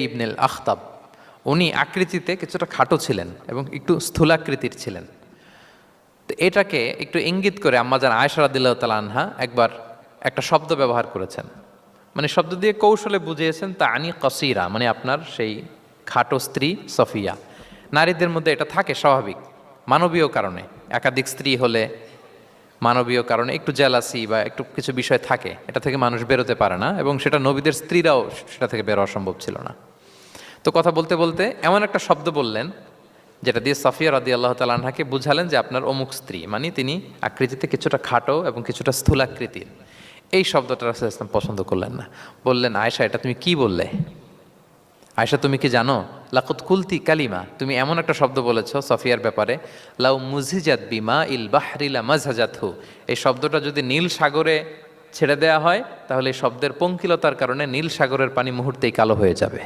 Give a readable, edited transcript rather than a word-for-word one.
ইবনুল আখতাব, উনি আকৃতিতে কিছুটা খাটো ছিলেন এবং একটু স্থূলাকৃতির ছিলেন। তো এটাকে একটু ইঙ্গিত করে আম্মাজান আয়েশা রাদিয়াল্লাহু তাআলা আনহা একবার একটা শব্দ ব্যবহার করেছেন, মানে শব্দ দিয়ে কৌশলে বুঝিয়েছেন তা আনি কসিরা, মানে আপনার সেই খাটো স্ত্রী সফিয়া। নারীদের মধ্যে এটা থাকে স্বাভাবিক, মানবীয় কারণে, একাধিক স্ত্রী হলে মানবীয় কারণে একটু জেলাসি বা একটু কিছু বিষয় থাকে, এটা থেকে মানুষ বেরোতে পারে না, এবং সেটা নবীদের স্ত্রীরাও সেটা থেকে বেরোয়া সম্ভব ছিল না। তো কথা বলতে বলতে এমন একটা শব্দ বললেন যেটা দিয়ে সাফিয়া রাদিয়াল্লাহু তাআলা আনহাকে বুঝালেন যে আপনার অমুক স্ত্রী, মানে তিনি আকৃতিতে কিছুটা খাটো এবং কিছুটা স্থূলাকৃতির। এই শব্দটা রাসূল ইসলাম পছন্দ করলেন না, বললেন আয়েশা এটা তুমি কি বললে? আয়েশা তুমি কি জানো, লাকুত কুলতি কালিমা, তুমি এমন একটা শব্দ বলেছো সফিয়ার ব্যাপারে, লাউ মুজিজাত বিমা ইল বাহরি লা মাজহাজাতহু, এই শব্দটা যদি নীল সাগরে ছেড়ে দেওয়া হয় তাহলে এই শব্দের পঙ্কিলতার কারণে নীল সাগরের পানি মুহূর্তেই কালো হয়ে যাবে।